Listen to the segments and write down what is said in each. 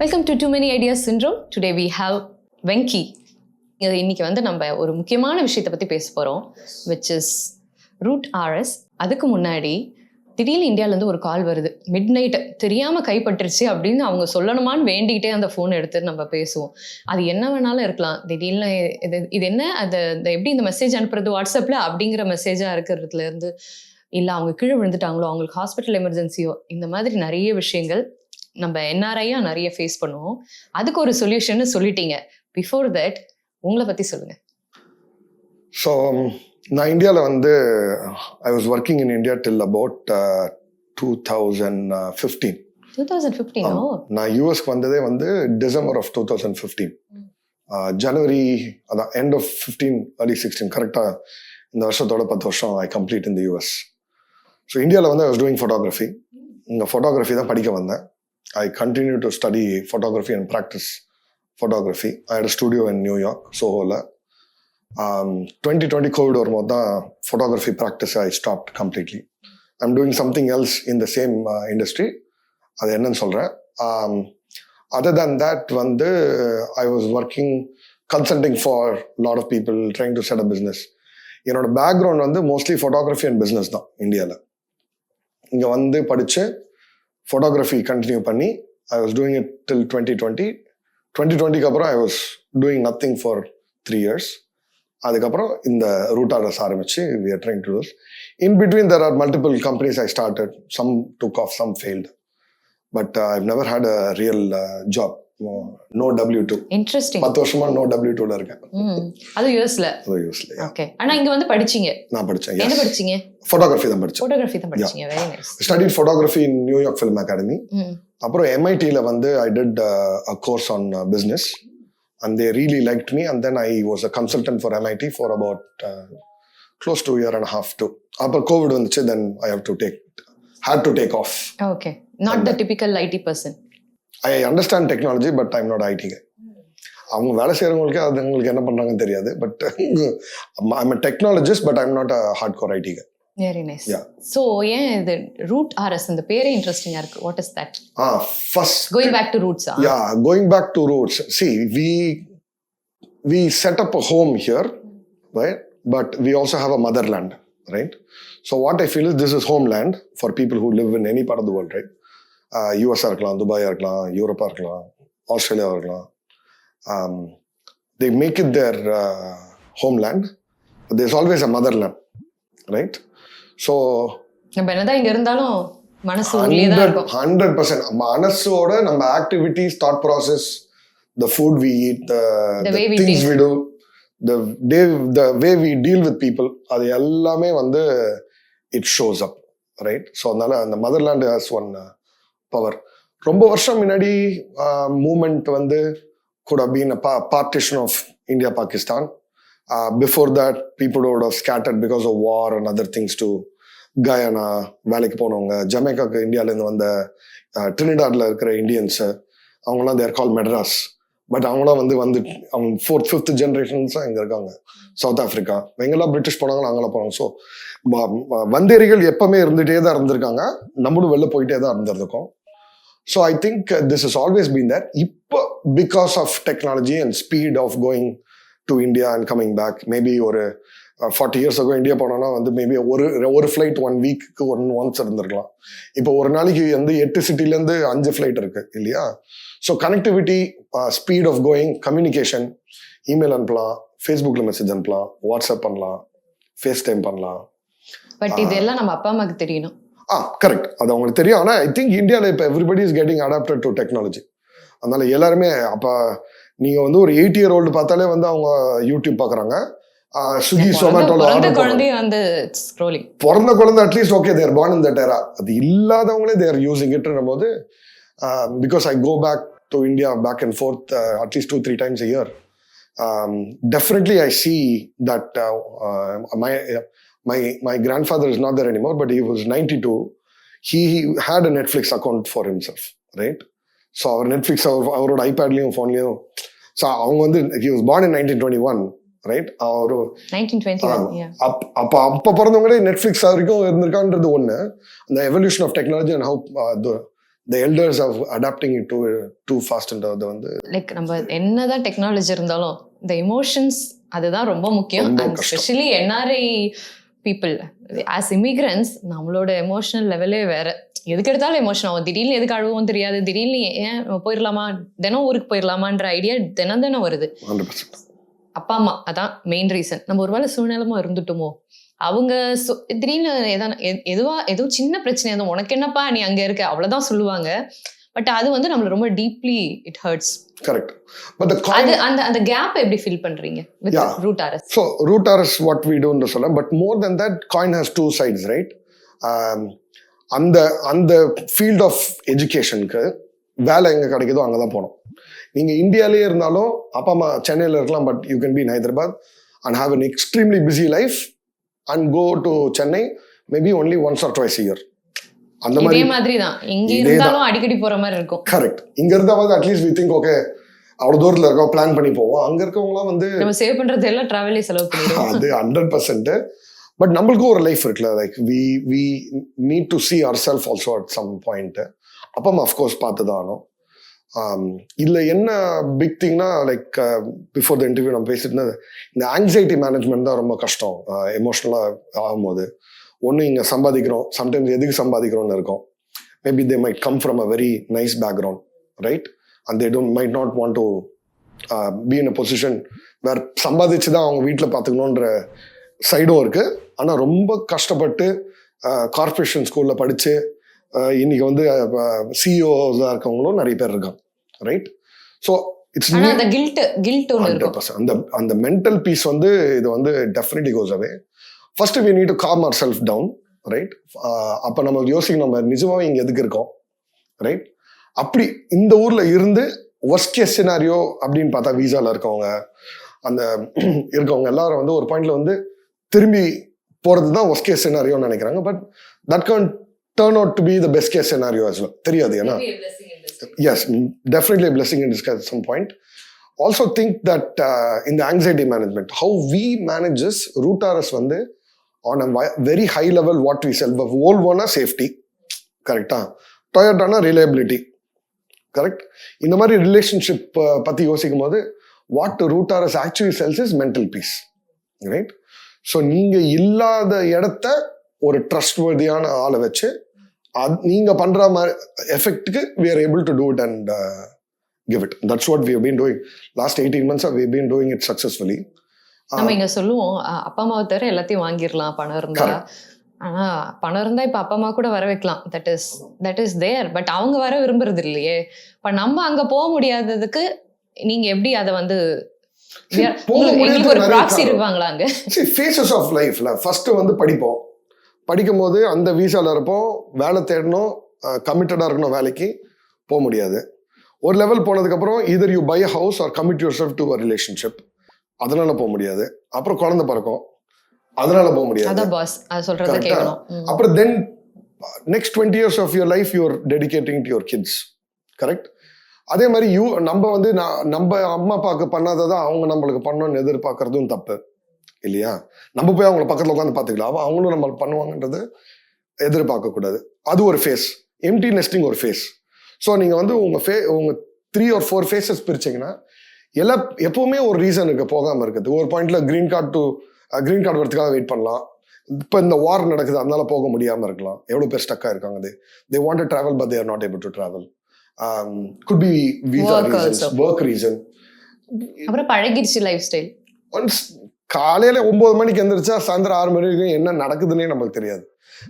Welcome to Too Many Ideas Syndrome. Today we have Venki. இன்னைக்கு வந்து நம்ம ஒரு முக்கியமான விஷயத்தை பற்றி பேச போகிறோம், which is Root RS. அதுக்கு முன்னாடி திடீர்னு இந்தியாவிலேருந்து ஒரு கால் வருது, மிட் நைட் தெரியாமல் கைப்பற்றுச்சு அப்படின்னு அவங்க சொல்லணுமான்னு வேண்டிக்கிட்டே அந்த ஃபோன் எடுத்து நம்ம பேசுவோம். அது என்ன வேணாலும் இருக்கலாம். திடீர்னு இது என்ன, அது எப்படி இந்த மெசேஜ் அனுப்புறது வாட்ஸ்அப்பில் அப்படிங்கிற மெசேஜாக இருக்கிறதுலேருந்து, இல்லை அவங்க கீழே விழுந்துட்டாங்களோ, அவங்களுக்கு ஹாஸ்பிட்டல் எமர்ஜென்சியோ, இந்த மாதிரி நிறைய விஷயங்கள் நம்ம என்ஆர்ஐயா நிறைய ஃபேஸ் பண்ணுவோம். அதுக்கு ஒரு சொல்யூஷன் சொல்லிட்டீங்க. பிஃபோர் தட் உங்களை பற்றி சொல்லுங்க. ஸோ நான் இந்தியாவில் வந்து I was working in India till about 2015. 2015? நான் யூஎஸ்க்கு வந்ததே வந்து டிசம்பர் ஆஃப் 2015. ஜனவரி, அதான் எண்ட் ஆஃப் 15 early 16, கரெக்டாக இந்த வருஷத்தோட 10 வருஷம் ஐ complete in the US. So இந்தியாவில் வந்து ஐ வாஸ் டூயிங் ஃபோட்டோகிராஃபி. இங்கே ஃபோட்டோகிராஃபி தான் படிக்க வந்தேன். I continue to study photography and practice photography. I had a studio in New York, Soho-la. 2020 COVID வரும்போது தான் photography practice I stopped completely. I'm doing something else in the same industry. அது என்னன்னு சொல்கிறேன். Other than that வந்து I was working, consulting for a lot of people, trying to set a business. என்னோட background வந்து mostly photography and business தான். இந்தியாவில் இங்கே வந்து படித்து ஃபோட்டோகிராஃபி கண்டினியூ பண்ணி I was doing it till 2020. 2020க்கு அப்புறம் I was doing nothing for 3 years. அதுக்கப்புறம் இந்த ரூட் ஆர்எஸ் ஆரம்பிச்சு we are trying to do. In between there are multiple companies I started. Some took off, some failed. But I never had a real job. No W2. Interesting. 10 வருஷமா no W2ல இருக்கேன். அது யூஎஸ்ல. Okay. ஆனா இங்க வந்து படிச்சீங்க? நான் படிச்சேன். என்ன படிச்சீங்க? ஃபோட்டோகிராஃபி தான் படிச்சேன். ஃபோட்டோகிராஃபி தான் படிச்சீங்க. Very nice. ஸ்டடிட் ஃபோட்டோகிராஃபி இன் நியூயார்க் ஃபிலிம் அகாடமி. அப்புறம் MITல வந்து I did a course on business and they really liked me, and then I was a consultant for MIT for about close to a year and a half too. அப்ப Covid வந்துச்சு. then I had to take off. Okay. Not the typical IT person. I understand technology, but I'm not IT guy. அவங்க வேலை செய்கிறவங்களுக்கு அது அவங்களுக்கு என்ன பண்ணுறாங்கன்னு தெரியாது. But I'm a technologist, but I'm not a hardcore IT guy. Very nice. Yeah. So ஏன் இது ரூட் ஆர்எஸ் அந்த பேரே இன்ட்ரெஸ்டிங்கா இருக்கு. What is that? First going back to roots. Yeah, going back to roots. See, we set up a home here, right? But we also have a motherland, right? So what I feel is this is homeland for people who live in any part of the world, right? யூஎஸ்ஆ இருக்கலாம், துபாயாக இருக்கலாம், யூரோப்பாக இருக்கலாம், ஆஸ்திரேலியாவாக இருக்கலாம். they make it their homeland, but there's always a motherland, right? So நம்ம என்னதான் இங்க இருந்தாலும் மனசு உள்ளே தான் இருக்கும். 100% மனசோட நம்ம activities, thought process, the food we eat, the things we do, the way we deal with people, அது எல்லாமே வந்து it shows up, right? So அதனால அந்த motherland has one பவர். ரொம்ப வருஷம் முன்னாடி மூமெண்ட் வந்து could have been a partition of India Pakistan. Before that people would have scattered because of war and other things to Guyana. வேலைக்கு போனவங்க, ஜமைக்காக்கு இந்தியாவிலேருந்து வந்த ட்ரினிடாட்ல இருக்கிற இந்தியன்ஸ், அவங்களாம் தேர் கால் மெட்ராஸ். பட் அவங்களாம் வந்து அவங்க 4th 5th ஜென்ரேஷன்ஸாக இங்கே இருக்காங்க. சவுத் ஆஃப்ரிக்கா, எங்கெல்லாம் பிரிட்டிஷ் போனாங்களோ அங்கெல்லாம் போனாங்க. ஸோ வந்தேரிகள் எப்பவுமே இருந்துகிட்டே தான் இருந்திருக்காங்க. நம்மளும் வெளில போயிட்டே தான் இருந்திருக்கோம். So I think this has always been there. இப்போ because of technology and speed of going to India and coming back, maybe ஒரு 40 years ago இந்தியா போனோன்னா வந்து மேபி ஒரு ஃப்ளைட் 1 வீக்கு ஒன்ஸ் இருந்திருக்கலாம். இப்போ ஒரு நாளைக்கு வந்து 8 சிட்டிலேருந்து 5 ஃப்ளைட் இருக்கு இல்லையா? So connectivity, speed of going, communication, email அனுப்பலாம், ஃபேஸ்புக்கில் மெசேஜ் அனுப்பலாம், வாட்ஸ்அப் பண்ணலாம், ஃபேஸ் டைம் பண்ணலாம். பட் இதெல்லாம் நம்ம அப்பா அம்மாவுக்கு தெரியணும். கரெக்ட், அது அவங்களுக்கு தெரியும். ஆனால் ஐ திங்க் இந்தியாவில் இப்போ everybody is getting adapted to technology. அதனால எல்லாருமே அப்போ நீங்கள் வந்து ஒரு 8-year-old பார்த்தாலே வந்து அவங்க யூடியூப் பார்க்குறாங்க, ஸ்விக்கி, ஜொமேட்டோல பிறந்த குழந்தை at least okay they're born in that era. அது இல்லாதவங்களே தேர் யூசிங் இட்ன்ற போது, because I go back to India back and forth at least 2-3 times a year. Definitely I see that my grandfather is not there anymore, but he was 92. He had a Netflix account for himself, right? So our Netflix, அவரோட ஐபேட்லயும் ஃபோன்லயும். So அவங்க வந்து he was born in 1921, right? அவரு 1921. அப்போ பிறந்தவங்களே Netflix வரைக்கும் இருந்திருக்கான்றது ஒன்று. அந்த evolution of technology and how the elders are adapting it too fast ன்றது வந்து லைக் நம்ம என்னதான் டெக்னாலஜி இருந்தாலும் இந்த எமோஷன்ஸ் அதுதான் ரொம்ப முக்கியம். ரொம்ப அண்ட் கஷ்டம். Specially NRI people as immigrants நம்மளோட எமோஷனல் லெவலே வேற. எதுக்கு எடுத்தாலும் எமோஷன் ஆகும். திடீர்னு எதுக்கு அழுவும் தெரியாது. திடீர்னு ஏன் போயிடலாமா, தினம் ஊருக்கு போயிடலாமான்ற ஐடியா தினம் வருது. 100%. அப்பா அம்மா அதான் மெயின் ரீசன். நம்ம ஒருவேளை சூழ்நிலமா இருந்துட்டோமோ, அவங்க திடீர்னு எதுவும் சின்ன பிரச்சனை எதுவும் உனக்கு என்னப்பா நீ அங்க இருக்க அவ்வளவுதான் சொல்லுவாங்க. பட் அது வந்து நம்மள ரொம்ப deeply it hurts. Correct. But the அது அந்த கேப் எப்படி ஃபீல் பண்றீங்க with root RS? So root RS what we do ன்னு சொல்லலாம். But more than that, coin has two sides, right? அந்த ஃபீல்ட் ஆஃப் எஜுகேஷனுக்கு வேலை எங்கே கிடைக்குதோ அங்கே தான் போகணும். நீங்கள் இந்தியாவிலே இருந்தாலும் அப்பா அம்மா சென்னையில் இருக்கலாம், but you can be in Hyderabad and have an extremely busy life and go to Chennai maybe only once or twice year. அந்த மாதிரி தான் இங்க இருந்தாலும் அடிக்கடி போற மாதிரி இருக்கும். கரெக்ட். இங்க இருந்தாவது அட்லீஸ்ட் வி திங்க் ஓகே அவ்வளவு தூரத்துல இருக்கோம் பிளான் பண்ணி போவோம். அங்க இருக்கவங்களாம் வந்து நம்ம சேவ் பண்றது எல்லாம் டிராவலே செலவு பண்ணிடுவோம். அது 100%. பட் நம்மளுக்கும் ஒரு லைஃப் இருக்குல்ல, like we need to see ourselves also at some point. அப்போ நம்ம அஃப்கோர்ஸ் பார்த்து தான் ஆகணும். இதில் என்ன பிக் திங்னா லைக் பிஃபோர் த இன்டர்வியூ நம்ம பேசிட்டு இருந்தது, இந்த ஆங்ஸைட்டி மேனேஜ்மெண்ட் தான் ரொம்ப கஷ்டம் எமோஷ்னலாக ஆகும்போது. ஒன்று இங்கே சம்பாதிக்கிறோம், சம்டைம்ஸ் எதுக்கு சம்பாதிக்கிறோம்னு இருக்கும். Maybe they might come from a very nice background, right? And they might not want to be in a position where சம்பாதிச்சு தான் அவங்க வீட்டில் பார்த்துக்கணுன்ற சைடும் இருக்குது. ஆனால் ரொம்ப கஷ்டப்பட்டு கார்பரேஷன் ஸ்கூலில் படித்து இன்னைக்கு வந்து சிஇஓஸாக இருக்கவங்களும் நிறைய பேர் இருக்காங்க, ரைட்? ஸோ இட்ஸ் அந்த மென்டல் பீஸ் வந்து இது வந்து definitely goes away. First we need to calm our self down, right? அப்போ நம்ம யோசிக்கணும், நம்ம நிஜமாவே இங்கே எதுக்கு இருக்கோம், ரைட்? அப்படி இந்த ஊரில் இருந்து ஒர்ஸ்ட் கேஸ் சினாரியோ அப்படின்னு பார்த்தா வீசாவில் இருக்கவங்க அந்த இருக்கவங்க எல்லாரும் வந்து ஒரு பாயிண்ட்ல வந்து திரும்பி போகிறது தான் ஒர்ஸ்ட் கேஸ் சினாரியோன்னு நினைக்கிறாங்க. But that can turn out to be the best case scenario as well. தெரியாது ஏன்னா yes, definitely a blessing in disguise at some point. Also think that in the anxiety management, how we manage this, root RS வந்து on a very high level what we sell. Volvo-na safety, correct-ஆ? Toyota-na reliability, correct? இந்த மாதிரி relationship பற்றி யோசிக்கும் போது what root RS actually sells is mental peace, right? So நீங்கள் இல்லாத இடத்த ஒரு ட்ரஸ்ட்வர்தியான ஆளை வச்சு நீங்கள் பண்ணுற மாதிரி எஃபெக்ட்டுக்கு we are able to do it and give it. That's what we have been doing. Last 18 months we have been doing it successfully. நம்ம இங்க சொல்லுவோம் அப்பா அம்மாவை தவிர எல்லாத்தையும் வாங்கிடலாம் பணம் இருந்தா. ஆனா பணம் இருந்தா இப்ப அப்பா அம்மா கூட வர வைக்கலாம், தட் இஸ் தேர். பட் அவங்க வர விரும்புறது இல்லையே. இப்ப நம்ம அங்க போக முடியாததுக்கு நீங்க எப்படி அதை வந்து ஒரு ப்ராக்ஸி இருப்பாங்களா அங்க? ஃபேஸஸ் ஆஃப் லைஃப்ல ஃபர்ஸ்ட் வந்து படிப்போம். படிக்கும் போது அந்த வீசால இருப்போம், வேலை தேடணும், கமிட்டடா இருக்கணும், வேலைக்கு போக முடியாது. ஒரு லெவல் போனதுக்கப்புறம் either you buy a house or commit yourself to a relationship, அதனால போக முடியாது. அப்புறம் குழந்தை பிறக்கும், அதனால போக முடியாது. அப்புறம் then next 20 years of your life you are dedicating to your kids, correct? அதே மாதிரி நம்ம வந்து நம்ம அம்மா அப்பாவுக்கு பண்ணாததான் அவங்க நம்மளுக்கு பண்ணணும்னு எதிர்பார்க்கறதும் தப்பு இல்லையா? நம்ம போய் அவங்கள பக்கத்தில் உட்காந்து பார்த்துக்கலாம், அவங்களும் நம்மளுக்கு பண்ணுவாங்கன்றது எதிர்பார்க்கக்கூடாது. அது ஒரு ஃபேஸ். எம்டி நெஸ்டிங் ஒரு ஃபேஸ். ஸோ நீங்கள் வந்து உங்கள் 3 or 4 ஃபேஸஸ் பிரிச்சிங்கன்னா எப்பவுமே ஒரு ரீசன் இருக்கு போகாமல் இருக்குது. ஒரு பாயிண்ட்ல கிரீன் கார்டு வரதுக்காக வெயிட் பண்ணலாம். இப்போ இந்த வார் நடக்குது அதனால போக முடியாமல் இருக்கலாம். எவ்வளோ பேர் ஸ்டக்காக இருக்காங்க. they want to travel but they are not able to travel. Could be visa reasons, work reason. அப்புறம் பழகிடுச்சு லைஃப் ஸ்டைல். ஒன்ஸ் காலையில் 9 மணிக்கு எந்திரிச்சா சாயந்தரம் 6 மணி வரைக்கும் என்ன நடக்குதுன்னே நமக்கு தெரியாது.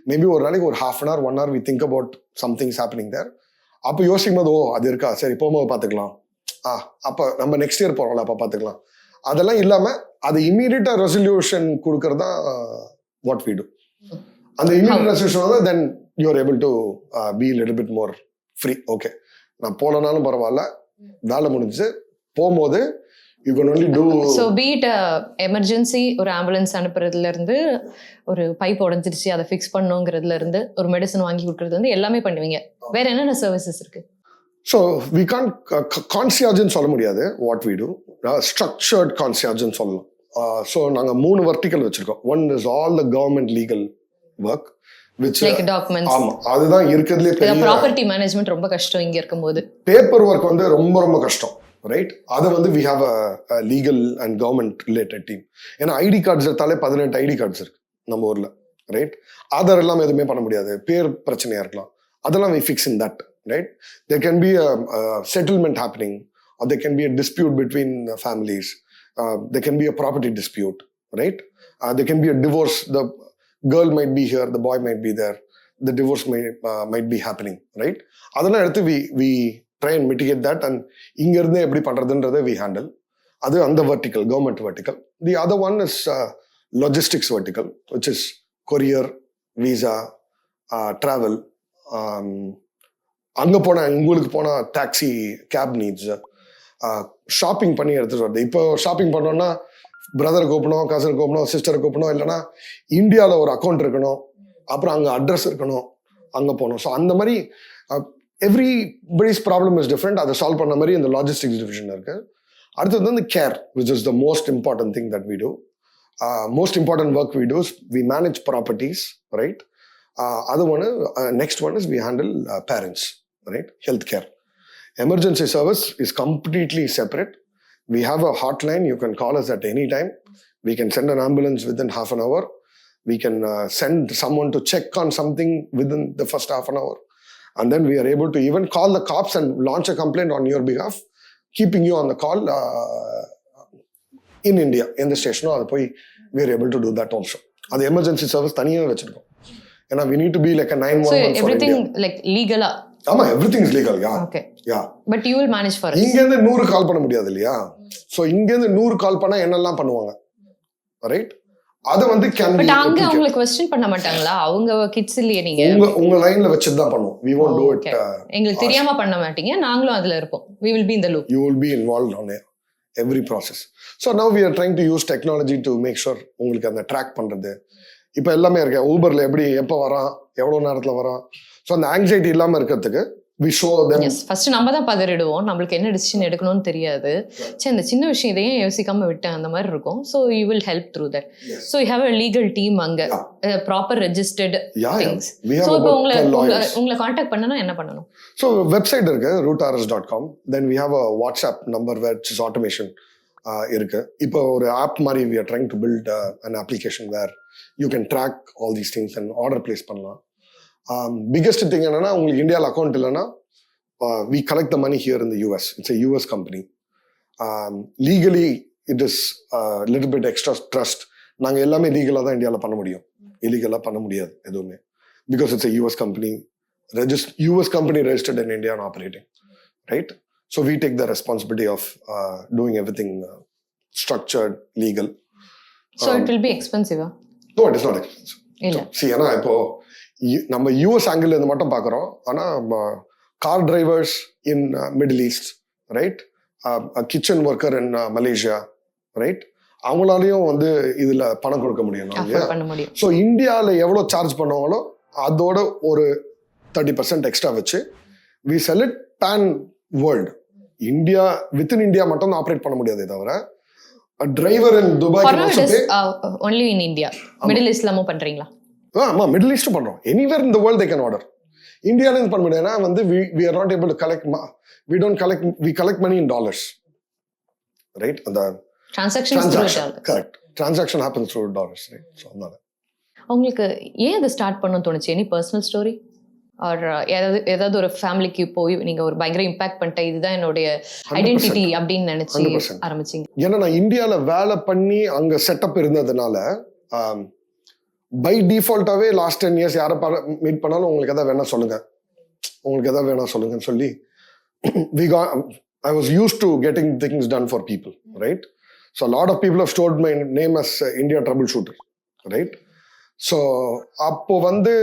மேபி ஒரு நாளைக்கு ஒரு 1/2 hour 1 hour we think about something happening there. அப்போ யோசிக்கும் போது அது இருக்கா, சரி போகும்போது பார்த்துக்கலாம், அப்போ நம்ம நெக்ஸ்ட் இயர் போகிறோம்ல அப்போ பார்த்துக்கலாம். அதெல்லாம் இல்லாமல் அது இம்மீடியட்டாக ரெசல்யூஷன் கொடுக்கறது தான் வாட் வி டூ. அந்த இம்மீடியட் ரெசல்யூஷன் வந்து then you are able to be little bit more free. Okay, நான் போலனாலும் பரவாயில்ல, வேலை முடிஞ்சு போகும்போது you can only do. So be it emergency, ஒரு ஆம்புலன்ஸ் அனுப்புறதுல இருந்து, ஒரு பைப் உடைஞ்சிருச்சு அதை ஃபிக்ஸ் பண்ணுங்கிறதுல இருந்து, ஒரு மெடிசன் வாங்கி கொடுக்கறது வந்து எல்லாமே பண்ணுவீங்க. வேற என்னென்ன சர்வீசஸ் இருக்கு? ஸோ வி கான் கான்சியார்ஜ்னு சொல்ல முடியாது. வாட் வி டூ ஸ்ட்ரக்சர்ட் கான்சியார்ஜ்னு சொல்லலாம். ஸோ நாங்கள் 3 வெர்டிக்கல் வச்சுருக்கோம். One is all the government legal work, which like documents, ஆமா அதுதான் இருக்கிறதுலே பெரிய ப்ராப்பர்ட்டி மேனேஜ்மெண்ட் ரொம்ப கஷ்டம் இங்க இருக்கும்போது. பேப்பர் ஒர்க் வந்து ரொம்ப ரொம்ப கஷ்டம், ரைட்? அதை வந்து we have a legal and government related team. ஏன்னா ஐடி கார்ட்ஸ் எடுத்தாலே 18 ஐடி கார்ட்ஸ் இருக்கு நம்ம ஊர்ல, ரைட்? ஆதார் எல்லாம் எதுவுமே பண்ண முடியாது, பேர் பிரச்சனையா இருக்கலாம், அதெல்லாம் we fix in that, right? There can be a settlement happening, or there can be a dispute between families, there can be a property dispute, right? There can be a divorce, the girl might be here, the boy might be there, the divorce might be happening, right? அதெல்லாம் எடுத்து we try and mitigate that, and இங்க இருந்து எப்படி பண்றதுன்றதை we handle. அது அந்த vertical, government vertical. The other one is logistics vertical, which is courier, visa, travel, அங்க போனா உங்களுக்கு போனா டாக்ஸி, கேப் நீட்ஸ், ஷாப்பிங் பண்ணி எடுத்துட்டு வருது. இப்போ ஷாப்பிங் பண்ணோம்னா பிரதரை கூப்பிடணும், கசனை கூப்பிடணும், சிஸ்டரை கூப்பிடணும், இல்லைன்னா இந்தியாவில் ஒரு அக்கௌண்ட் இருக்கணும், அப்புறம் அங்கே அட்ரஸ் இருக்கணும், அங்கே போகணும். ஸோ அந்த மாதிரி எவ்ரிபடிஸ் ப்ராப்ளம் இஸ் டிஃப்ரெண்ட். அதை சால்வ் பண்ண மாதிரி இந்த லாஜிஸ்டிக்ஸ் டிவிஷன் இருக்கு. அடுத்தது வந்து care, which is the most important thing that we do. Most important work we do is we manage properties, right? அது ஒன்று. Next one is we handle parents, right? Health care. Emergency service is completely separate. We have a hotline. You can call us at any time. We can send an ambulance within half an hour. We can send someone to check on something within the first half an hour. And then we are able to even call the cops and launch a complaint on your behalf, keeping you on the call in India, in the station. We are able to do that also. The emergency service தனியாக வச்சிருக்கோம். ஏன்னா we need to be like a 911 so for everything India. like legal-ஆ? ஆமா, everything is legal. Yeah. Okay. Yeah. But you will manage for us. இங்க இருந்து 100 கால் பண்ண முடியாது இல்லையா? So இங்க இருந்து 100 கால் பண்ணா என்னெல்லாம் பண்ணுவாங்க, ரைட்? அது வந்து கேன் பி. பட் அங்க அவங்க क्वेश्चन பண்ண மாட்டாங்களா? அவங்க கிட்ஸ் இல்லையே, நீங்க உங்க லைன்ல வச்சு தான் பண்ணுவோம். we won't do it. எங்களுக்கு தெரியாம பண்ண மாட்டீங்க, நாங்களும் அதுல இருப்போம். we will be in the loop. You will be involved on every process. So now we are trying to use technology to make sure உங்களுக்கு அந்த ட்ராக் பண்றது இப்போ எல்லாமே இருக்கு. ஊபர்ல எப்படி எப்போ வரான், எவ்வளவு நேரத்துல வரான், ஸோ அந்த ஆங்ஸைட்டி இல்லாம இருக்கிறதுக்கு we show them. Yes, first நம்ம தான் பதறிடுவோம், நம்மளுக்கு என்ன டிசிஷன் எடுக்கணும்னு தெரியாது. சரி, இந்த சின்ன விஷயம் இதையே யோசிக்காம விட்டேன் அந்த மாதிரி இருக்கும். So you will help through that. So you have a legal team அங்க, ப்ராப்பர் ரெஜிஸ்டர்ட் திங்ஸ். ஸோ இப்போ உங்களை காண்டாக்ட் பண்ணனா என்ன பண்ணணும்? ஸோ வெப்சைட் இருக்கு, rootrs.com. then we have a WhatsApp number which is automation இருக்கு. இப்போ ஒரு ஆப் மாதிரி we are trying to build an application where you can track all these things and order place பண்ணலாம். Biggest thing என்னன்னா, உங்களுக்கு இந்தியாவில் account இல்லைன்னா we collect the money here in the US. It's a US company. Legally it is a little bit extra trust. நாங்கள் எல்லாமே லீகலாக தான் இந்தியாவில் பண்ண முடியும், இல்லீகலாக பண்ண முடியாது எதுவுமே. Because it's a US company, US company registered in India and operating, right? So we take the responsibility of doing everything structured, legal. So it will be expensive? No, it is not expensive. இல்ல. See, ஏன்னா இப்போ நம்ம US angle இருந்து மட்டும் பார்க்குறோம். ஆனால் car drivers in Middle East, right? Kitchen worker in Malaysia, right? அவங்களாலையும் வந்து இதில் பணம் கொடுக்க முடியும். ஸோ இந்தியாவில் எவ்வளோ சார்ஜ் பண்ணுவாங்களோ அதோட ஒரு 30% எக்ஸ்ட்ரா வச்சு we sell it pan world. India within India மட்டும் தான் ஆப்ரேட் பண்ண முடியாதே தவிர driver in Dubai only in India. Middle ஈஸ்ட்லமோ பண்றீங்களா? ஆமா, மிடில் ஈஸ்ட் பண்றோம். Anywhere in the world they can order. இந்தியால இருந்து பண்ண முடியாது. ஏன்னா வந்து we are not able to collect, we collect money in dollars, right? அந்த transaction correct, transaction happens through dollars, right? So அதனால உங்களுக்கு ஏன் அதை ஸ்டார்ட் பண்ணணும்னு தோணுச்சு? எனி பர்சனல் ஸ்டோரி ஆர் ஏதாவது ஒரு ஃபேமிலிக்கு போய் நீங்க ஒரு பயங்கர இம்பாக்ட் பண்ணிட்ட, இதுதான் என்னுடைய ஐடென்டிட்டி அப்படின்னு நினைச்சு ஆரம்பிச்சீங்க? ஏன்னா நான் இந்தியால வேலை பண்ணி அங்க செட்டப் இருந்ததுனால பை டிஃபால்ட்டாவே லாஸ்ட் 10 years யாரை மீட் பண்ணாலும் உங்களுக்கு எதாவது வேணா சொல்லுங்க, உங்களுக்கு எதாவது வேணா சொல்லுங்கன்னு சொல்லி I was used to getting things done for people, right? So a lot of people have stored my name as India troubleshooter, right? So அப்போ வந்து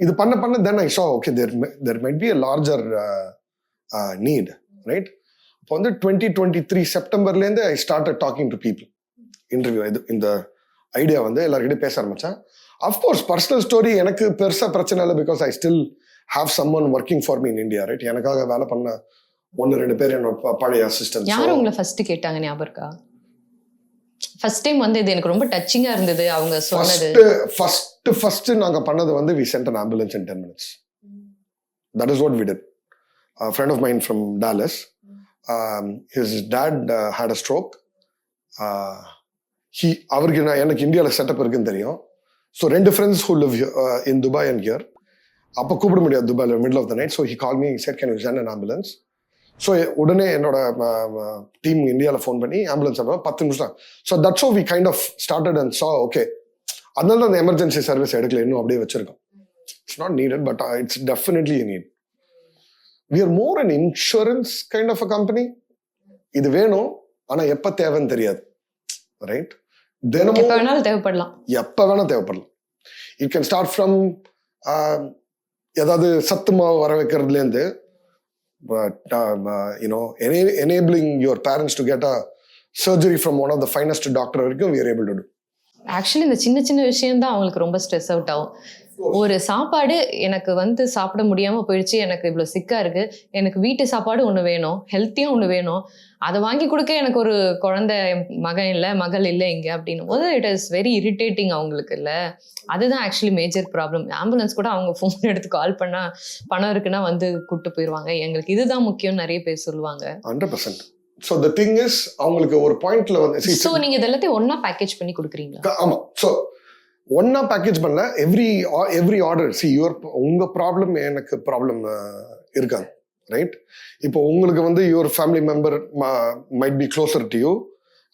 இது பண்ண then I saw okay there might be a larger need, right? அப்போ வந்து 2023 செப்டம்பர்லேருந்து I started talking to people, interview. இந்த idea வந்து எல்லாருக்கிட்டையும் பேச ஆரம்பிச்சேன். அஃப்கோர்ஸ் பர்சனல் ஸ்டோரி எனக்கு பெருசா பிரச்சனை இல்லை, because I still have someone working for me in India, right? எனக்காக வேலை பண்ண 1-2 பேர் என்னோட பழைய அசிஸ்டன்ட். யாரும் உங்களை ஃபர்ஸ்ட் கேட்டாங்க ஞாபகம் இருக்கா? ஃபர்ஸ்ட் டைம் வந்து இது எனக்கு ரொம்ப டச்சிங்கா இருந்தது அவங்க சொன்னது. ஃபர்ஸ்ட் ஃபர்ஸ்ட் நாங்க பண்ணது வந்து we sent an ambulance in 10 minutes. That is what we did. A friend of mine from Dallas, his dad had a stroke. அவருக்கு எனக்கு இந்தியாவில் செட்டப் இருக்குன்னு தெரியும். So 2 friends who live in Dubai and here. அப்போ கூப்பிட முடியாது துபாயில் middle of the night. So he call me, said can you send an ambulance. So உடனே என்னோட டீம் இந்தியாவில் ஃபோன் பண்ணி ஆம்புலன்ஸ் 10 நிமிஷம். So that's how we kind of started and saw okay. அதனால தான் அந்த எமர்ஜென்சி சர்வீஸ் எடுக்கல, இன்னும் அப்படியே வச்சிருக்கோம். It's not needed but it's definitely need. we are more an insurance kind of a company. இது வேணும், ஆனா எப்ப தேவைன்னு தெரியாது, ரைட்? தினமும் எப்ப வேணா தேவைப்படலாம். இட் கேன் ஸ்டார்ட் ஃப்ரம் ஏதாவது சத்து மாவு வர வைக்கிறதுல இருந்து enabling your parents to get a surgery from one of the finest doctor வரைக்கும் we are able to do. Actually இந்த சின்ன சின்ன விஷயம் தான் அவங்களுக்கு ரொம்ப ஸ்ட்ரெஸ் அவுட் ஆகும். ஒரு சாப்பாடு எனக்கு வந்து சாப்பிட முடியாம போயிடுச்சு, எனக்கு இவ்வளவு சிக்கா இருக்கு, எனக்கு வீட்டு சாப்பாடு ஒண்ணு வேணும், ஹெல்த்தியா ஒண்ணு வேணும், அதை வாங்கி கொடுக்க எனக்கு ஒரு குழந்தை மகன் இல்லை மகள் இல்லை இங்க அப்படின்னும் போது இட் இஸ் வெரி இரிட்டேட்டிங் அவங்களுக்கு. இல்ல அதுதான் ஆக்சுவலி மேஜர் ப்ராப்ளம். ஆம்புலன்ஸ் கூட அவங்க ஃபோன் எடுத்து கால் பண்ணா பணம் இருக்குன்னா வந்து கூப்பிட்டு போயிடுவாங்க, எங்களுக்கு இதுதான் முக்கியம் நிறைய பேர் சொல்லுவாங்க. 100%. So the thing is அவங்களுக்கு ஒரு பாயிண்ட்ல வந்து சோ நீங்க இதெல்லாத்தையும் ஒண்ணா பேக்கேஜ் பண்ணி கொடுக்குறீங்களா? ஆமா. சோ ஒன்னா பேக்கேஜ் பண்ணல, எவ்ரி ஆர்டர் சி யுவர் உங்க ப்ராப்ளம் எனக்கு ப்ராப்ளம் இருக்காங்க, ரைட்? இப்போ உங்களுக்கு வந்து your family member might be closer to you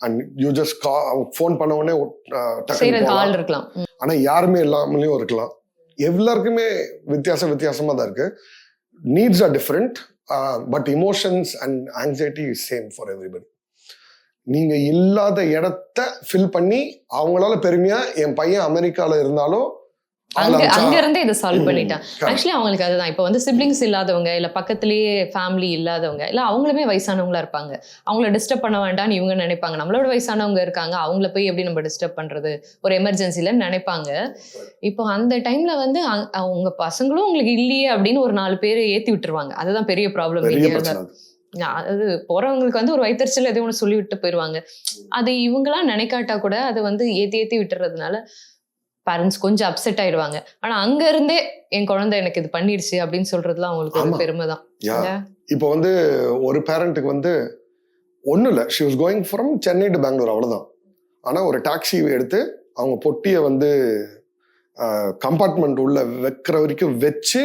and you just phone பண்ண உடனே ஆள் இருக்கலாம். ஆனா யாருமே எல்லாமலையும் இருக்கலாம். எல்லாருக்குமே வித்தியாசமா தான் இருக்கு. Needs are different, but emotions and anxiety is same for everybody. நீங்க இல்லாத இடத்த ஃபில் பண்ணி அவங்களால பெருமையா என் பையன் அமெரிக்கால இருந்தாலும் அங்க இருந்தே இதை சால்வ் பண்ணிட்டான். ஆக்சுவலி அவங்களுக்கு அதுதான். இப்போ வந்து சிப்ளிங்ஸ் இல்லாதவங்க இல்ல பக்கத்திலேயே ஃபேமிலி இல்லாதவங்க இல்ல அவங்களுமே வயசானவங்களா இருப்பாங்க, அவங்கள டிஸ்டர்ப் பண்ண வேண்டாம்னு இவங்க நினைப்பாங்க. நம்மளோட வயசானவங்க இருக்காங்க, அவங்கள போய் எப்படி நம்ம டிஸ்டர்ப் பண்றது ஒரு எமர்ஜென்சில நினைப்பாங்க. இப்போ அந்த டைம்ல வந்து அவங்க பசங்களும் உங்களுக்கு இல்லையே அப்படின்னு ஒரு 4 பேரை ஏத்தி விட்டுருவாங்க. அதுதான் பெரிய ப்ராப்ளம். அது போறவங்களுக்கு வந்து ஒரு வயிற்றுச்சல் எதையும் ஒன்று சொல்லி விட்டு போயிடுவாங்க. அது இவங்களாம் நினைக்காட்டா கூட அதை வந்து ஏத்தி விட்டுறதுனால பேரண்ட்ஸ் கொஞ்சம் அப்செட் ஆயிடுவாங்க. ஆனா அங்க இருந்தே என் குழந்தை எனக்கு இது பண்ணிடுச்சு அப்படின்னு சொல்றதுலாம் அவங்களுக்கு ஒரு பெருமை தான். இப்போ வந்து ஒரு பேரண்ட்டுக்கு வந்து ஒன்றும் இல்லை, she was going from Chennai to Bangalore, அவ்வளோதான். ஆனால் ஒரு டாக்ஸி எடுத்து அவங்க பொட்டியை வந்து கம்பார்ட்மெண்ட் உள்ள வைக்கிற வரைக்கும் வச்சு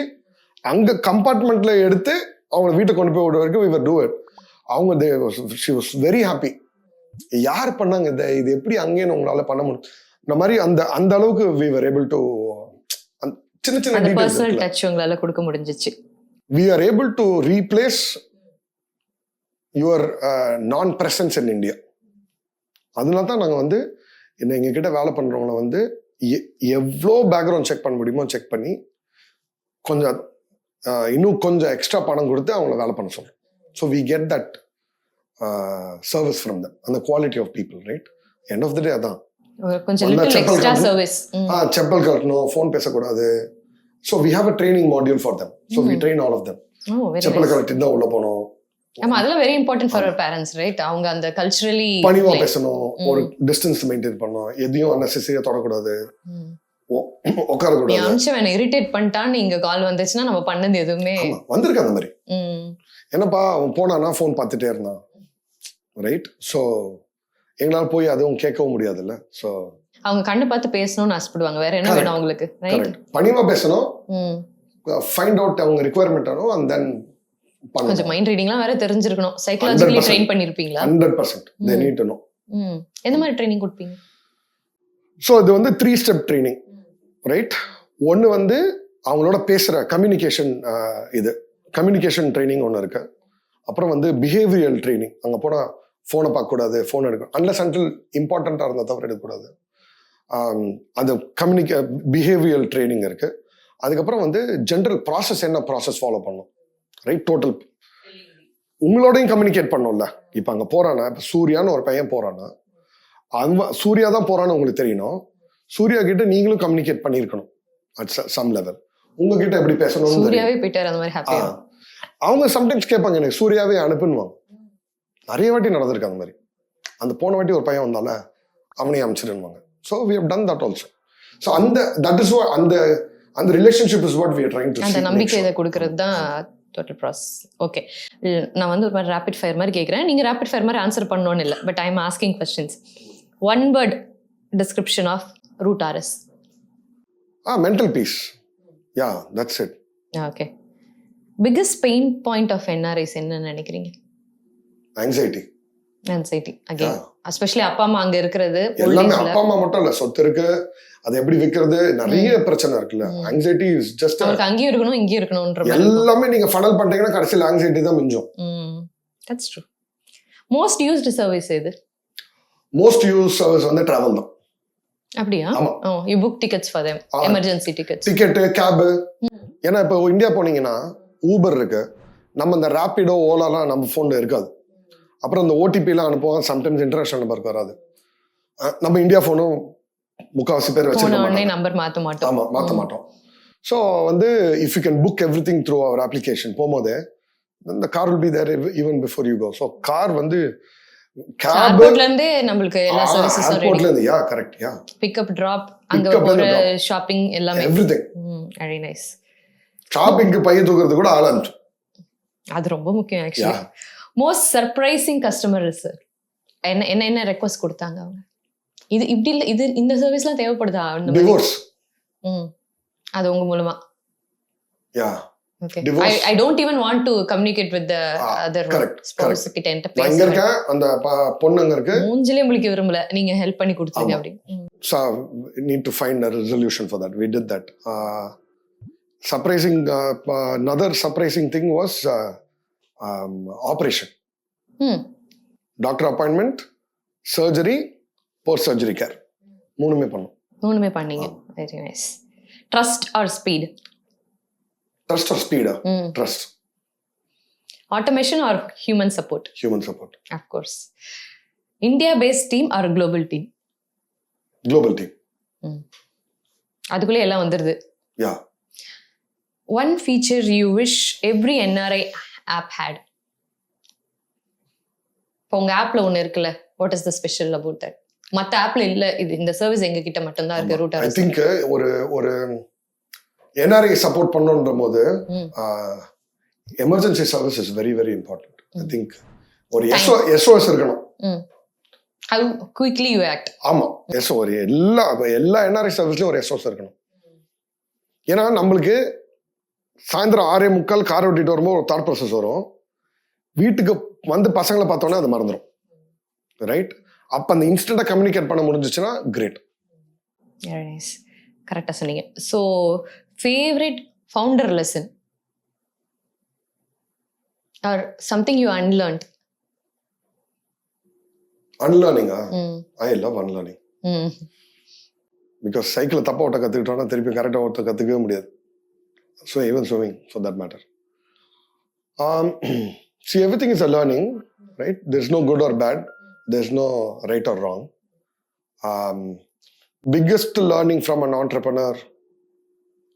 அங்கே கம்பார்ட்மெண்ட்ல எடுத்து அவங்க வீட்டை கொண்டு போய் விடுற வரைக்கும் we were do it. அவங்க she was very happy. யார் பண்ணாங்க இது எப்படி அங்கேயும் உங்களால பண்ண முடியும்? இந்த மாதிரி அந்த அளவுக்கு we were able to சின்ன சின்ன பர்சனல் டச் உங்களால கொடுக்க முடிஞ்சிச்சு. We are able to replace your non-presence in India. அதனால தான் நாங்கள் வந்து எங்க கிட்ட வேலை பண்றவங்களை வந்து எவ்வளோ பேக்ரவுண்ட் செக் பண்ண முடியுமோ செக் பண்ணி கொஞ்சம் இன்னும் கொஞ்சம் எக்ஸ்ட்ரா பணம் கொடுத்து அவங்கள வேலை பண்ண சொல்றோம். So we get that service from them, அந்த quality of people, right? End of the day அதான். செப்பல் கட்டணும், ஃபோன் பேசக்கூடாது. So we have a training module for them. So we train all of them. Chappal collect தான் உள்ள போகணும். ஆமா, அதெல்லாம் very important for our parents, right? அவங்க அந்த கல்ச்சரலி பணிவா பேசணும், ஒரு டிஸ்டன்ஸ் மெயின்டைன் பண்ணணும், எதையும் அன்னெசரியா தொடக்கூடாது, உட்காரக்கூடாது. அம்சம் இரிட்டேட் பண்ணிட்டான்னு இங்க கால் வந்துச்சுன்னா நம்ம பண்ணது எதுவுமே வந்திருக்கு அந்த மாதிரி. என்னப்பா அவன் போனானா ஃபோன் பார்த்துட்டே இருந்தான், ரைட்? ஸோ எங்களால போய் அதுவும் கேட்கவும் முடியாதுல்ல. ஸோ அவங்க கண்ணு பார்த்து பேசணும்னு ஆசைப்படுவாங்க, வேற என்ன வேணும் அவங்களுக்கு, ரைட்? பணிவா பேசணும், ஃபைண்ட் அவுட் அவங்க ரிக்வயர்மெண்ட் ஆனோ அண்ட் தென் கொஞ்சம் மைண்ட் ரீடிங்லாம் வேற தெரிஞ்சிருக்கணும். சைக்காலஜிக்கலி ட்ரெயின் பண்ணிருப்பீங்களா? 100% they need to know. எந்த மாதிரி ட்ரெயினிங் கொடுப்பீங்க? ஸோ இது வந்து 3 ஸ்டெப் ட்ரைனிங், ரைட்? ஒன்று வந்து அவங்களோட பேசுகிற கம்யூனிகேஷன், இது கம்யூனிகேஷன் ட்ரைனிங் ஒன்று இருக்கு. அப்புறம் வந்து பிஹேவியல் ட்ரைனிங், அங்கே போனால் ஃபோனை பார்க்கக்கூடாது, ஃபோன் எடுக்கணும், அன்லஸ் அன்டில் இம்பார்ட்டண்ட்டாக இருந்தால் தவிர எடுக்கக்கூடாது. அது பிஹேவியல் ட்ரைனிங் இருக்கு. அதுக்கப்புறம் வந்து ஜென்ரல் ப்ராசஸ், என்ன ப்ராசஸ் ஃபாலோ பண்ணணும், ரைட்? டோட்டல் உங்களோடையும் கம்யூனிகேட் பண்ணோம்ல. இப்போ அங்கே போறானா, இப்போ சூர்யான்னு ஒரு பையன் போறானா, சூர்யா தான் போறான்னு உங்களுக்கு தெரியணும். சூர்யா கிட்ட நீங்களும் கம்யூனிகேட் பண்ணிருக்கணும் அட் சம் லெவல். உங்ககிட்ட எப்படி பேசணும், அவங்க சம்டைம்ஸ் கேட்பாங்க, எனக்கு சூர்யாவே அனுப்புன்னுவாங்க. நிறைய வாட்டி நடந்திருக்கு அந்த மாதிரி. அந்த போன வாட்டி ஒரு பையன் வந்தால அவனையும் அனுப்பிச்சிருவாங்க. So we have done that also. So that is அந்த relationship is what we are trying to அந்த நம்பிக்கை இதை கொடுக்கறது தான் டோட்டல் ப்ராசஸ். ஓகே, நான் வந்து ஒரு மாதிரி ரேபிட் ஃபயர் மாதிரி கேட்குறேன். நீங்கள் ரேபிட் ஃபயர் மாதிரி ஆன்சர் பண்ணணும்னு இல்லை, but I am asking questions. One word description of root RS. Mental peace. Yeah, that's it. Okay, biggest pain point of NRIs என்னன்னு நினைக்கிறீங்க? ஆங்ஸைட்டி. அகைன் எஸ்பெஷலி அப்பா அம்மா அங்க இருக்கிறது. எல்லாமே அப்பா அம்மா மட்டும் இல்ல, சொத்து இருக்கு, அதை எப்படி விற்கிறது, நிறைய பிரச்சனை இருக்குல்ல. ஆங்ஸைட்டி இஸ் ஜஸ்ட் அங்கேயும் இருக்கணும் இங்கேயும் இருக்கணும்ன்ற எல்லாமே நீங்க ஃபனல் பண்றீங்கன்னா கடைசியில் ஆங்ஸைட்டி தான் மிஞ்சும். That's true. Most used service எது? மோஸ்ட் யூஸ் சர்வீஸ் வந்து டிராவல் தான். அப்படியா? You book tickets for them, emergency ticket, cab. ஏன்னா இப்போ இந்தியா போனீங்கன்னா ஊபர் இருக்கு, நம்ம இந்த ராபிடோ ஓலாலாம் நம்ம போன்ல இருக்காது. அப்புறம் இந்த ஓடிபிலாம் அனுப்புவோம், சம்டைம்ஸ் இன்டர்நேஷனல் நம்பருக்கு வராது. நம்ம இந்தியா போனும் முக்காவாசி பேர் வச்சிருக்கோம், நம்பர் மாற்ற மாட்டோம். ஆமா, மாற்ற மாட்டோம். ஸோ வந்து if you can book everything through our application போகும்போது இந்த car will be there even before you go. So car வந்து ஏர்போர்ட்ல இருந்து நமக்கு எல்லா சர்வீசஸும் ரெடி. ஏர்போர்ட்ல இருந்து, yeah correct, yeah pickup drop, அங்க ஒரு ஷாப்பிங் எல்லாமே, எவ்ரிதிங். Very nice. ஷாப்பிங்க்கு பைய தூக்குறது கூட ஆலந்து. அது ரொம்ப முக்கியம் actually. Most surprising customer sir என்ன ரெக்வெஸ்ட் கொடுத்தாங்க அவங்க? இது இப்படி இல்ல, இது இந்த சர்வீஸ்லாம் தேவைப்படுதா? டிவோர்ஸ். அது உங்க மூலமா? யா. Okay. I don't even want to communicate with the other spouse கிட்ட என்கிட்ட பேச. அங்க இருக்க அந்த பொண்ணுங்க இருக்கு, மூஞ்சிலே முழிக்க விரும்பல, நீங்க ஹெல்ப் பண்ணி கொடுத்தீங்க அப்படி. So need to find a resolution for that. We did that. Surprising, another surprising thing was operation. Doctor appointment, surgery, post surgery care. மூணுமே பண்ணீங்க. Very nice. Trust or speed? Trust or speed? Trust. Automation or human support? Human support. Of course. India-based team or global team? Global team. அதுக்குள்ளே எல்லாம் வந்துருது. Yeah. One feature you wish every NRI app had? உங்க ஆப்ல ஒன்று இருக்குல்ல, what is the special about that? மற்ற ஆப்ல இல்ல, இது இந்த சர்வீஸ் எங்க கிட்ட மட்டும் தான் இருக்கு. ரூட் I think ஒரு NRI சப்போர்ட் பண்ணணும்ன்ற போது emergency service is very very important. I think ஒரு SOS இருக்கணும். How quickly you act. ஆமா, ஒரு எல்லா NRI சர்வீஸ்லயும் ஒரு SOS இருக்கணும். ஏன்னா நம்மளுக்கு சாயந்தரம் 6:45 கார் ஓட்டிட்டு வரும்போது ஒரு தாட் ப்ராசஸ் வரும், வீட்டுக்கு வந்து பசங்களை பார்த்தோன்னே அது மறந்துடும், ரைட்? அப்ப அந்த இன்ஸ்டன்டா கம்யூனிகேட் பண்ண முடிஞ்சிச்சுன்னா கிரேட். கரெக்டா சொன்னீங்க. So favourite founder lesson or something you unlearned? அன்லேர்னிங்கா? I love unlearning. பிகாஸ் சைக்கிளை தப்பா ஓட்ட கத்துக்கிட்டோம்னா திருப்பி கரெக்டா ஓட்ட கத்துக்கவே முடியாது. So even swimming for that matter. See, everything is a learning, right? There's no good or bad. There's no right or wrong. Biggest learning from an entrepreneur,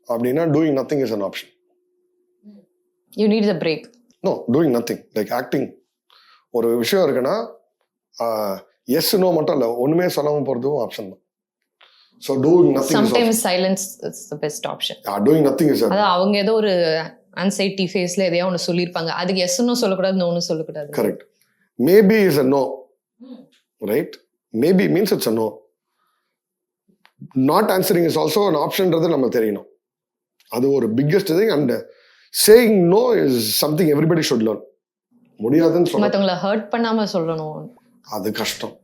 abdina, doing nothing is an option. You need a break. No, doing nothing, like acting. ஒரு விஷயம் இருக்குன்னா yes no மட்டும் இல்ல, ஒண்ணுமே சொல்லாம போறதும் option தான். So doing nothing. Sometimes silence is the best option. Yeah, doing nothing is. அத அவங்க ஏதோ ஒரு anxiety ஃபேஸ்ல எதையோ ஒன்னு சொல்லிருப்பாங்க, அதுக்கு yes no சொல்லக்கூடாது, no னு சொல்லக்கூடாது. Correct. Maybe is a no, right? Maybe means it's a no. Not answering is also an optionன்றது நம்ம தெரியணும். அது ஒரு biggest thing. And saying no is something everybody should learn. முடியாதுன்னு சொல்ல, மத்தவங்கள ஹர்ட் பண்ணாம சொல்லணும், அது கஷ்டம்.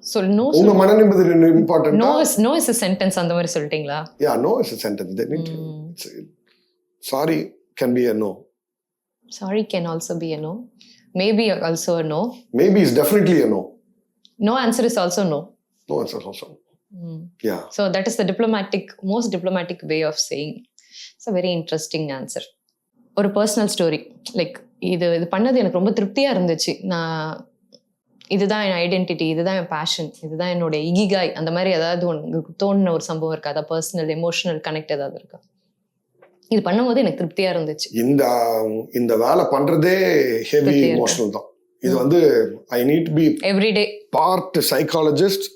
So no, உங்க மன நிம்மதி important. No is a sentence, அந்த மாதிரி சொல்லிட்டீங்களா? Yeah, no is a sentence. They need to, sorry can be a no. Sorry can also be a no. Maybe also a no. Maybe is definitely a no. No answer is also no. No answer is also no. Yeah. So that is the most diplomatic way of saying. It's a very interesting answer. ஒரு personal story, like இது பண்ணது எனக்கு ரொம்ப திருப்தியா இருந்துச்சு, நான் இதுதான் என் identity, இதுதான் என் பேஷன், இதுதான் என்னோட இகிகாய், அந்த மாதிரி ஏதாவது உங்களுக்கு தோணுன ஒரு சம்பவம் இருக்கா? அதாவது பர்சனல் எமோஷனல் கனெக்ட் ஏதாவது இருக்கா? இது பண்ணும்போது எனக்கு திருப்தியா இருந்துச்சு. இந்த வேலை பண்றதே ஹெவி எமோஷனல் தான். இது வந்து I need to be everyday part psychologist,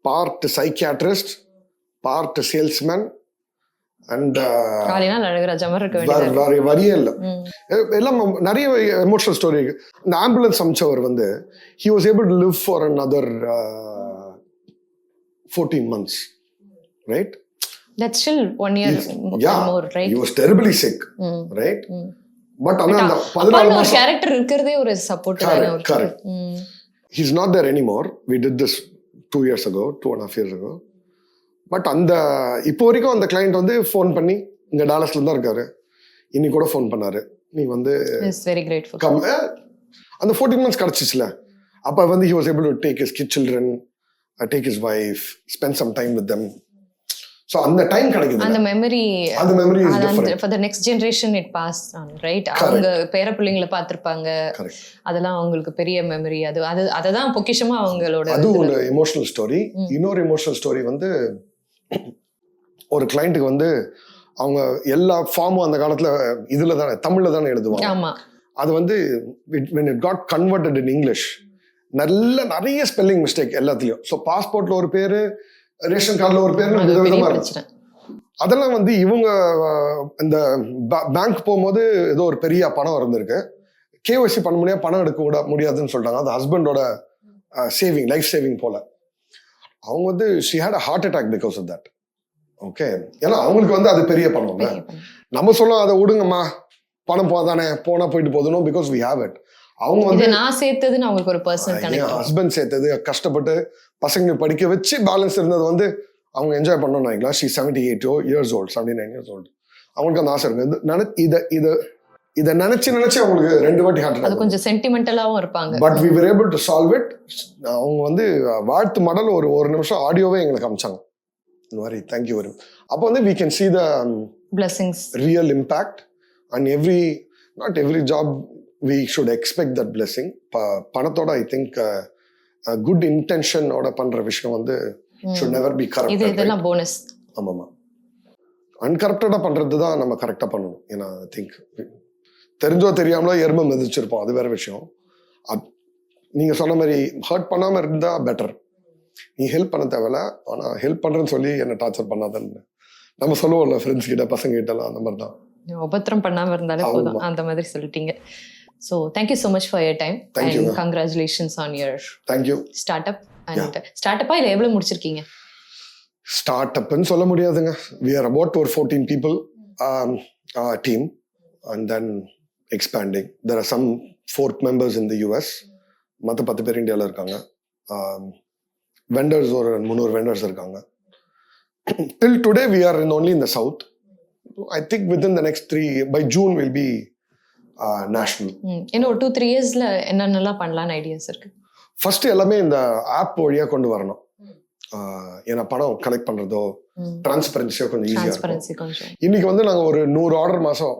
part psychiatrist, part salesman and காலையினால் அழகராஜா மாதிரி இருக்க வேண்டியது. வேற வரியே இல்லை. எல்லாம் நிறைய எமோஷனல் ஸ்டோரி இருக்கு. இந்த ஆம்புலன்ஸ் அமைச்சவர் வந்து he was able to live for another 14 months, right? That's still 1 year more, right? He was terribly sick, right? But அந்த 14 ஒரு மாசம் கேரக்டர் இருக்கிறதே ஒரு சப்போர்ட் தானே ஒரு. correct. He's not there anymore. We did this 2 years ago, 2.5 years ago. But அந்த இப்போ வரைக்கும் அந்த கிளைண்ட் வந்து ஃபோன் பண்ணி இங்கே டாலஸ்ல தான் இருக்காரு, இன்னைக்கு கூட ஃபோன் பண்ணாரு, நீ வந்து வெரி கிரேட்ஃபுல் அந்த 14 months கிடச்சிச்சுல. அப்போ வந்து he was able to take his children, take his wife, spend some time with them. So அந்த டைம் கிடைக்குது. அந்த memory is different. for the next generation it passed on, right? அவங்க பேர பிள்ளைங்களை பார்த்திருப்பாங்க, அதெல்லாம் அவங்களுக்கு பெரிய மெமரி. அததான் பொக்கிஷமா அவங்களோட. அது ஒரு எமோஷனல் ஸ்டோரி. இன்னொரு எமோஷனல் ஸ்டோரி வந்து ஒரு கிளைண்ட்டுக்கு வந்து அவங்க எல்லா ஃபார்மும் அந்த காலத்துல இதுல தானே தமிழ்ல தானே எழுதுவாங்க. ஆமா. அது வந்து when it got converted in English நிறைய ஸ்பெல்லிங் மிஸ்டேக் எல்லாத்துலயும். ஸோ பாஸ்போர்ட்ல ஒரு பேரு, ரேஷன் கார்டுல ஒரு பேரு விதவிதமா இருந்துச்சு. அதெல்லாம் வந்து இவங்க இந்த பேங்க் போகும்போது ஏதோ ஒரு பெரிய பணம் இருந்திருக்கு, KYC பண்ண முடியாது, பணம் எடுக்க முடியாதுன்னு சொல்லிட்டாங்க. அது ஹஸ்பண்டோட சேவிங், லைஃப் சேவிங் போல. அவங்க வந்து she had a heart attack because of that. Okay, ஏன்னா அவங்களுக்கு வந்து அது பெரிய பணம் இல்லை. நம்ம சொல்லலாம் அதை விடுங்கம்மா, பணம் போதானே, போனா போயிட்டு போதும், பிகாஸ் we have it. அவங்க வந்து நான் சேர்த்ததுன்னு அவங்களுக்கு ஒரு பர்சனல் கனெக்ட், ஹஸ்பண்ட் சேர்த்தது, கஷ்டப்பட்டு பசங்களை படிக்க வச்சு பேலன்ஸ் இருந்தது வந்து அவங்க என்ஜாய் பண்ணணும்னு நினைக்கலாம். She 78 years old, 79 years old. அவங்களுக்கு அந்த ஆசை இருக்கு. இதை நினைச்சு அவங்களுக்கு 2 வாட்டி ஹார்ட் அது கொஞ்சம் சென்டிமெண்டலாவும் இருப்பாங்க. But we were able to solve it. அவங்க வந்து வாழ்த்து மடல் ஒரு நிமிஷம் ஆடியோவே எங்களுக்கு அமிச்சாங்க. இந்த மாதிரி தேங்க்யூ வெரி மச். அப்போ வந்து we can see the blessings, real impact, and not every job we should expect that blessing. பணத்தோட I think good intention ஓட பண்ற விஷயம் வந்து should never be corrupted. இதெல்லாம் போனஸ். ஆமாமா, அன்கரப்டடா பண்றது தான் நம்ம கரெக்டா பண்ணணும். ஏன்னா ஐ திங்க் தெரிஞ்சோ தெரியாமலோ எறும்பு மிதிச்சிருப்போம், அது வேற விஷயம். நீங்க சொன்ன மாதிரி ஹர்ட் பண்ணாம இருந்தா பெட்டர். நீ ஹெல்ப் பண்ண தேவையில்ல, ஆனா ஹெல்ப் பண்றேன்னு சொல்லி என்ன டார்ச்சர் பண்ணாதன்னு நம்ம சொல்லுவோம்ல ஃப்ரெண்ட்ஸ் கிட்ட, பசங்க கிட்ட எல்லாம். அந்த மாதிரி தான், உபத்திரம் பண்ணாம இருந்தாலே போதும், அந்த மாதிரி சொல்லிட்டீங்க. So thank you so much for your time. Thank and you. Congratulations on your startup. And startup இல்ல எவ்வளவு முடிச்சிருக்கீங்க? ஸ்டார்ட்அப்னு சொல்ல முடியாதுங்க. We are about 14 people team, and then expanding. There are some 4 members in the US. மற்ற 10 பேர் இந்தியாவில் இருக்காங்க. Vendors ஒரு 300 வெண்டர்ஸ் இருக்காங்க. Till today we are only in the south. I think within the next by June will be national. இன்னும் ஒரு 2-3 இயர்ஸ்ல என்னென்னலாம் பண்ணலாம்னு ஐடியாஸ் இருக்கு? ஃபர்ஸ்ட் எல்லாமே இந்த ஆப் வழியா கொண்டு வரணும். ஏன்னா பணம் கலெக்ட் பண்றதோ டிரான்ஸ்பரன்சியோ கொஞ்சம் ஈஸியா இருக்கும். இன்னைக்கு வந்து நாங்க ஒரு 100 ஆர்டர் மாசம்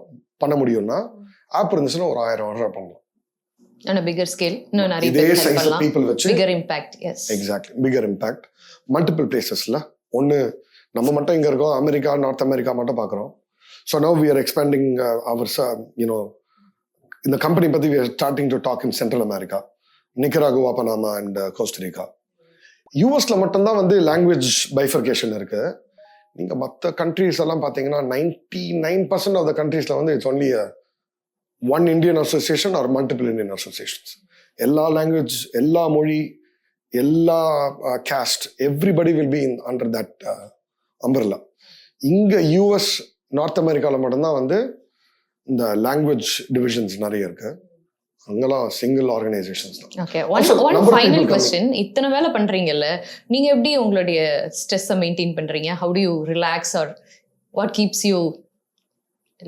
பண்ண முடியும்னா ஆப் இருந்துச்சுன்னா ஒரு 1000 ஆர்டர் பண்ணலாம். on a bigger scale, no நிறைய பேர் ஹெல்ப் பண்ணலாம். people வச்சு bigger impact. Yes, exactly, bigger impact. multiple placesல ஒன்னு நம்ம மட்டும் இங்க இருக்கோம், அமெரிக்கா, நார்த் அமெரிக்கா மட்டும் பார்க்குறோம். So now we are expanding our இந்த கம்பெனி பத்தி we are starting to talk in Central America, Nicaragua, Panama and Costa Rica. யூஎஸ்ல மட்டும்தான் வந்து லாங்குவேஜ் பைஃபர்கேஷன் இருக்கு. நீங்க மற்ற கண்ட்ரீஸ் எல்லாம் பார்த்தீங்கன்னா 99% ஆஃப் த கண்ட்ரீஸ்ல வந்து it's only one Indian association are multiple Indian associations. எல்லா லாங்குவேஜ், எல்லா மொழி, எல்லா cost, everybody will be under that umbrella. இங்க யூஎஸ், நார்த் அமெரிக்காவில் மட்டும்தான் வந்து இந்த லாங்குவேஜ் டிவிஷன்ஸ் நிறைய இருக்கு. அங்கெல்லாம் சிங்கிள் ஆர்கனைசேஷன்ஸ் தான். Okay, one final question. இத்தனை வேலை பண்றீங்கல்ல, நீங்க எப்படி உங்களுடைய ஸ்ட்ரெஸ்ஸை மெயின்டைன் பண்றீங்க? how do you relax or what keeps you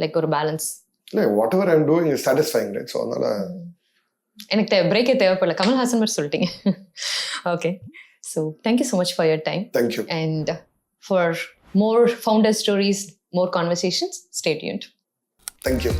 like ஒரு பேலன்ஸ்? இல்லை, whatever I'm doing is satisfying, right? So அதனால எனக்கு பிரேக்கே தேவைப்படல. கமல்ஹாசன் மாதிரி சொல்லிட்டீங்க. Okay, so thank you so much for your time. Thank you. And for more founder stories, more conversations, stay tuned. Thank you.